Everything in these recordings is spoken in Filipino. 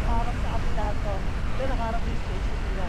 Nakaharap sa atin lahat to. Ito nakaharap yung station nila.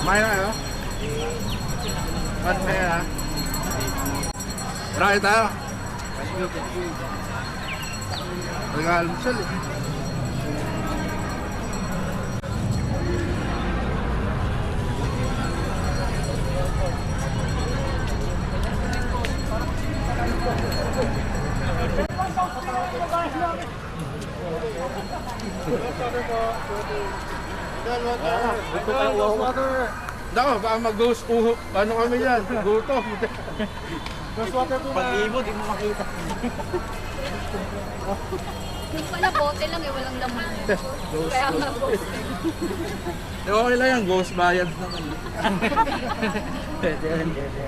Kumain na kayo? Kumain na kayo ha? Try tayo. Nag-almusal eh. Dako, baka mag-ghost uho. Ano kami yan? Guto. Pag-ibo, di mo makita. Yung pala bote lang eh, walang laman. Kaya nga bote. Okay lang yan, ghost bayad naman. Pwede yan, pwede.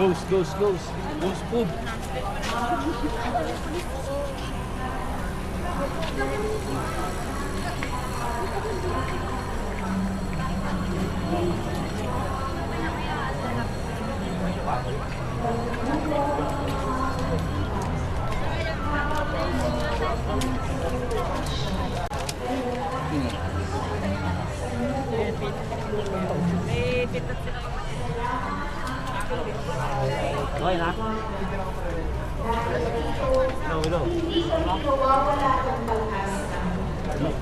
Ghost food. Okay na? Hindi kami mawawala ng pag-asa.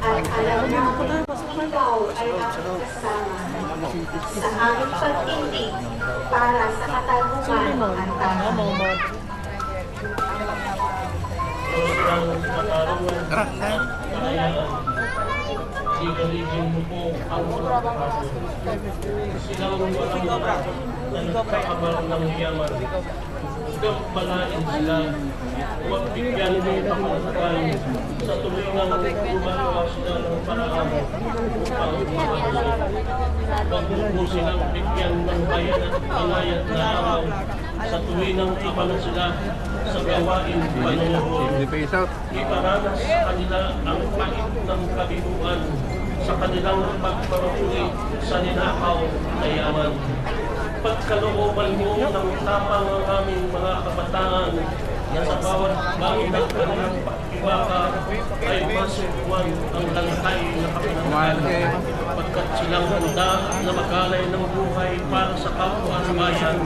At alam namin, ikaw ay aming kasama sa aming pag-ibig para sa katarungan at tahanan. Tara, tayo. Sigaligin mo po ang mga kaso. Silang walang nagkakabal ng yaman. Huwag balain sila. Huwag bigyan ng pangalakan sa tuloy ng gumagawa sila ng paraan upang makalusot. Huwag mo silang bigyan ng bayan at panayat na araw sa tuloy ng abala sila sa gawain panunuhod. Iparanas sa kanila ang pait ng kabinuan sa kanilang pagparahuli sa ninakaw na yaman. Pagkalooban mo ng tapang ang aming mga kabataan sa bawat bagay ng kanilang pakibaka ay masugwan ang lantay na pakinangan. Pagkat silang handa na magalay ng buhay para sa kapwa at bayan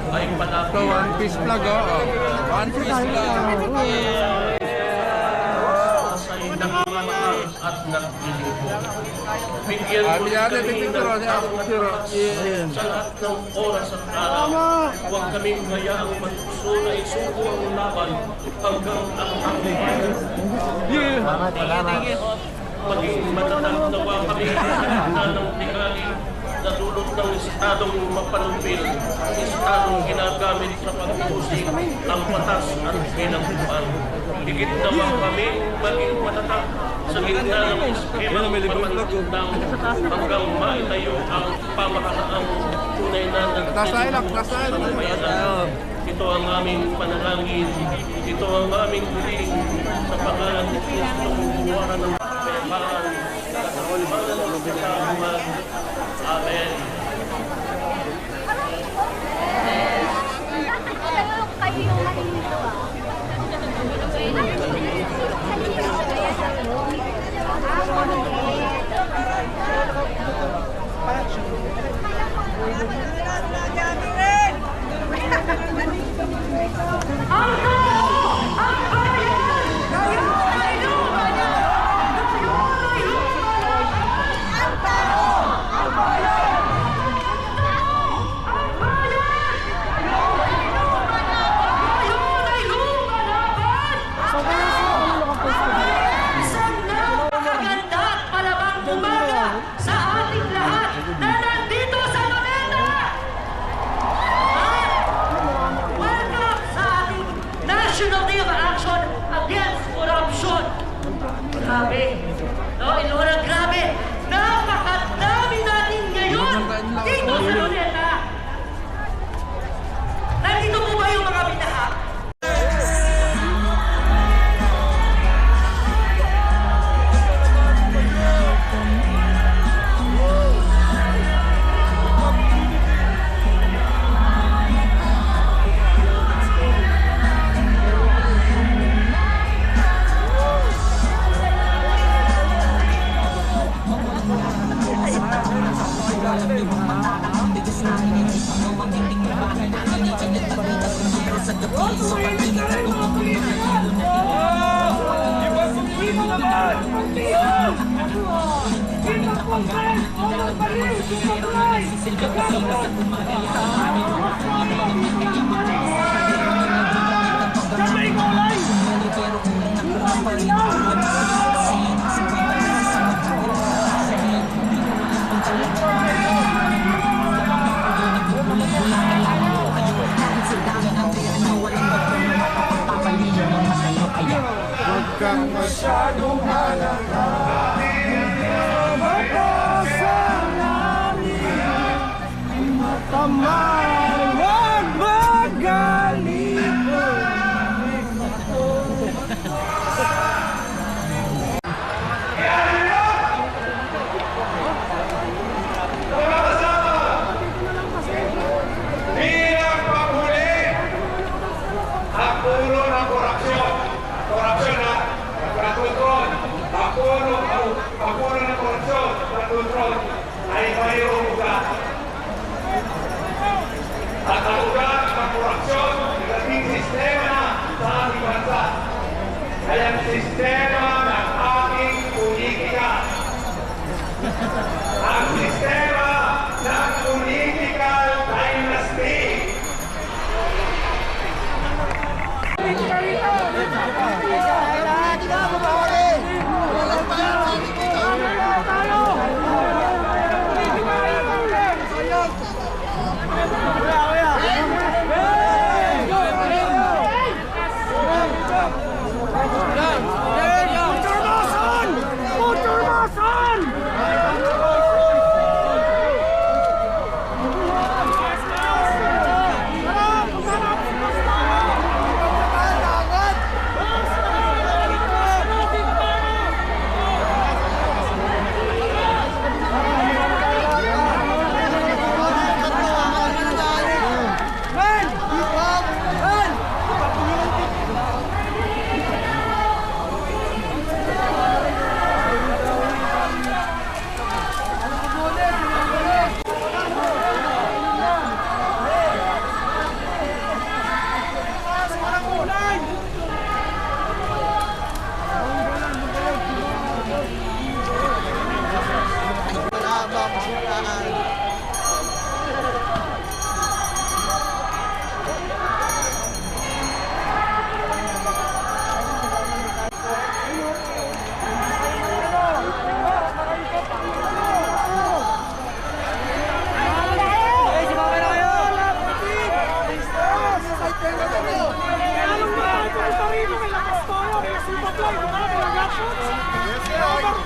ay palagi. So, One Piece vlog, oh. One Piece vlog. Masay ng malakas at naglilibo. Bigyan mo Ate, kami ng picture, pagkakas sa lahat ng oras at araw. Huwag kaming hayaang magpuso na isuko ang laban hanggang ang tagumpay. Maging matatag nawa kami na ng tigali na dulot ng estadong mapanumpil, estadong ginagamit sa pag-usik ang batas at pinagbuhan. Higit nawa kami maging matatag sa gitna ng eskema ng pamantundang hanggang maitayo ang pamakataang tunay na nagpapamayanan. Ito ang aming panalangin, ito ang aming huling sa pangalan ni Kristo kumukuha ng kayamaan, kasalumanan ng kasaluman. Amen. Kayo yung maninito Grabe. No, Ilora, grabe. Napakadami natin ngayon dito sa Luneta. Nandito po ba yung mga binahak? Huwag kang masyadong halata. Huwag magaling. Bilang panghuli, ang puno ng korupsyon na kontrol, ang puno ng korupsyon na kontrol ay mayroong ugat. At ang ugat ng korupsyon ay naging sistema na sa ating bansa. Ay ang sistema ng ating politika. Ang sistema ng political dynasty.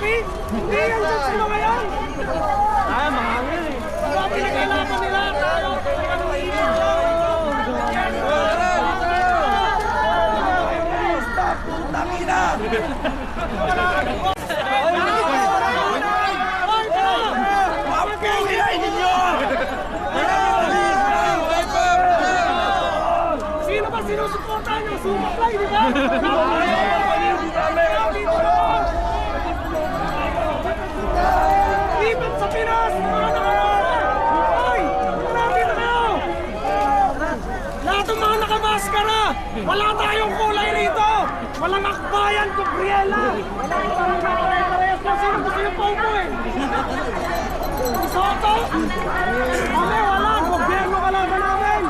Grabe! Hindi yan sa mga yan! Ah, mahangin eh. Grabe na kailangan nila! Tayo! Sino ba sinusuportahan niyo? Sumaklay, di ba? Lipat sa Pinas! Mga nakaraan! Hoy! Marami na kayo! Lahat ng mga nakamaskara! Wala tayong kulay rito! Walang akbayan, Gabriela! Parehas na sino gusto yung paupo eh! Soto! Kami wala! Gobyerno ka lang ba namin?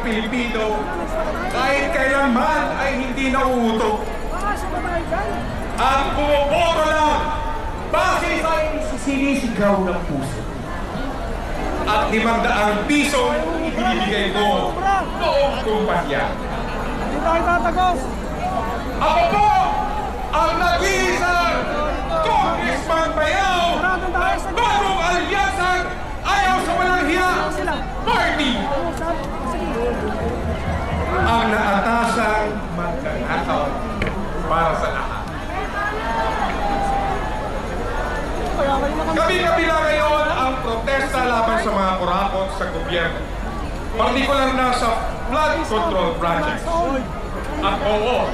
Pilipino, kahit kailanman ay hindi nauutok. Ang bumoboto lang base sa sinisigaw ng puso. At 500 piso ibinibigay ko noong kumpanya. Hindi tayo tatagos! Ako po ang nag-iisang Congressman Bayaw ng Bagong Alyansang Ayaw sa Walang Hiya Party! Ang naatasang magkanakaw sa gobyerno, partikular na sa flood control projects. At oo,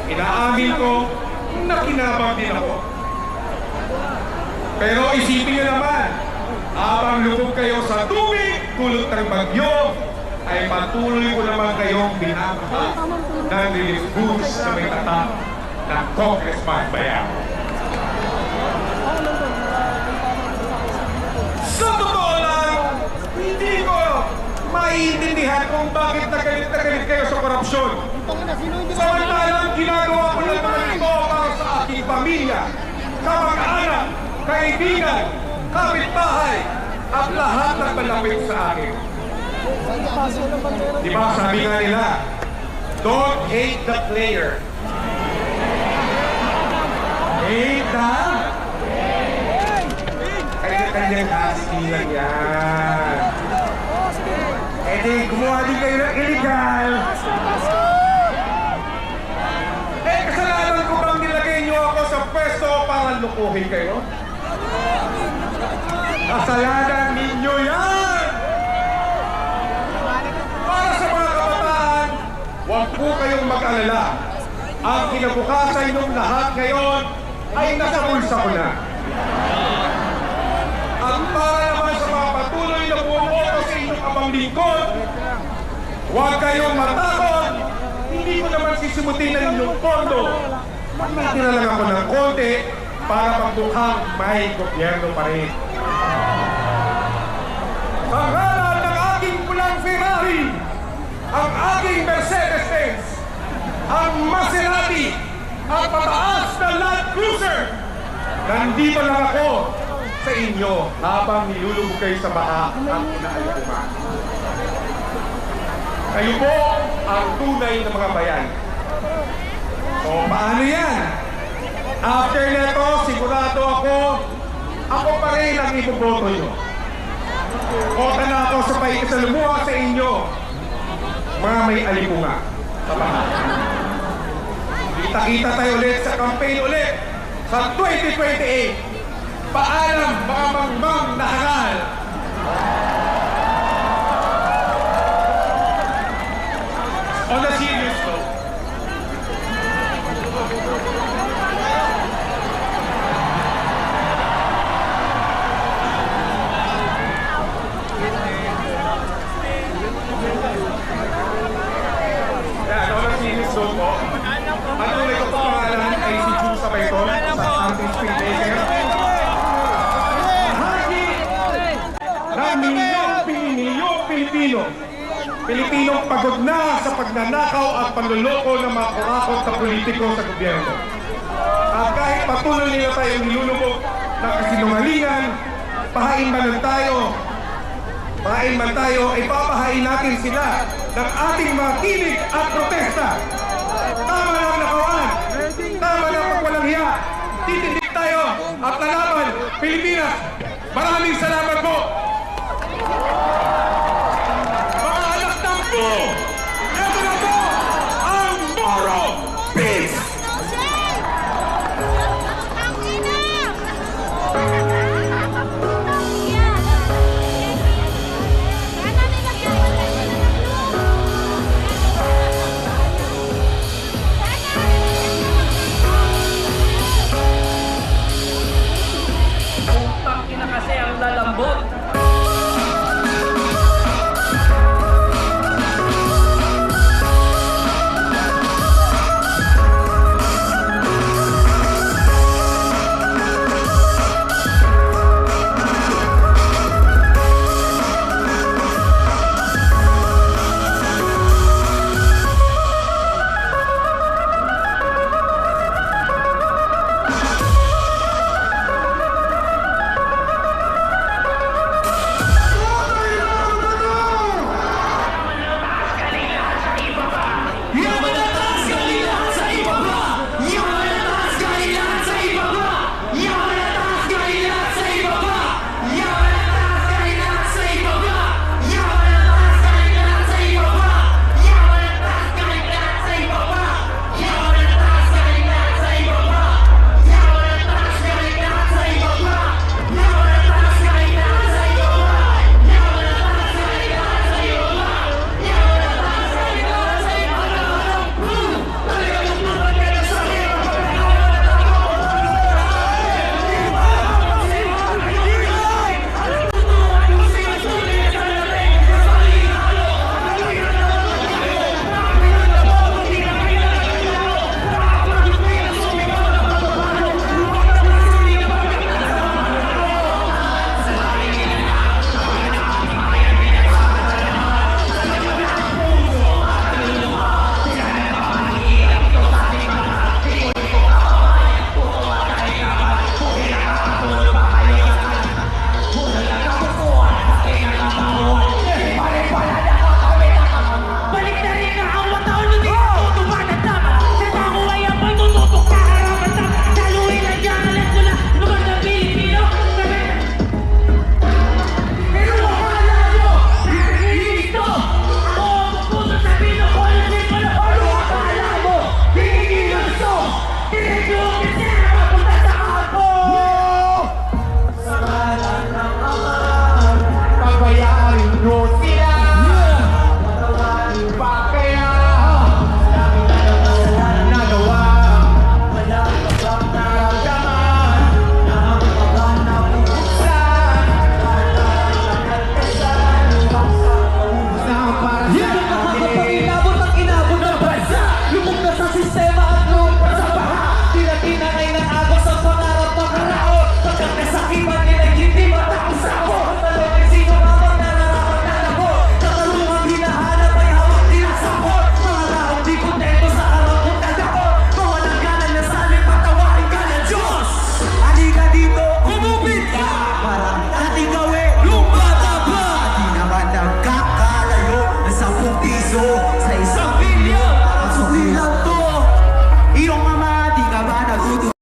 inaamin ko na kinabang din ako. Pero isipin niyo naman, habang lubog kayo sa tubig, tulot ng bagyo, ay patuloy ko naman kayong binabaha ng relief goods na may tatak ng Congressman Bayan. Sa totoo lang, hindi ko maiintindihan kung bakit na galit kayo sa korupsyon. Samantalang ginagawa ko lang naman ito para sa aking pamilya, kamag-anak, kaibigan, kapitbahay, at lahat ng malapit sa akin. Diba sabi nga nila, don't hate the player. Hate the? Kanya-kanyang casting lang yan. Eh di, gumawa din kayo ng illegal. Eh, kasalanan ko bang nilagay niyo ako sa pwesto para lukuhin kayo? Kasalanan ninyo yan! Para sa mga kabataan, huwag po kayong mag-alala. Ang kinabukasan ng lahat ngayon ay nasa bulsa ko na. At para naman sa mga patuloy na bumoto sa inyong abang lingkod, huwag kayong matakot. Hindi ko naman sisimutin ng inyong pondo. Magtitira lang ako ng konti para magmukhang may gobyerno pa rin. Sa ngalan ng aking pulang Ferrari, ang aking Mercedes-Benz, ang Maserati, ang pataas na Land Cruiser, nandito lang ako sa inyo habang nilulubog kayo sa baha at inaalikuman. Kayo po ang tunay na mga bayan. O paano yan? After neto, sigurado ako pa rin ang ipoboto nyo. Kota na ako sa paikisalumuha sa inyo, mga may alipunga sa baha. Kita-kita tayo ulit sa campaign ulit sa 2028. Paalam, mga mangmang na hangal. On a serious note, ano ulit ko pangalan ay si Chu Sabayton sa ating filmmaker. Bahagi ng milyong Pilipino. Pilipinong pagod na sa pagnanakaw at panluloko ng mga kurakot na politiko sa gobyerno. At kahit patuloy nila tayong nilulubog ng kasinungalingan, pahain man tayo, ipapahain natin sila ng ating mga kilig at protesta. Tama na ang nakawan. Tama na ang pagwalang hiya. Titindig tayo at lalaban, Pilipinas. Maraming salamat po.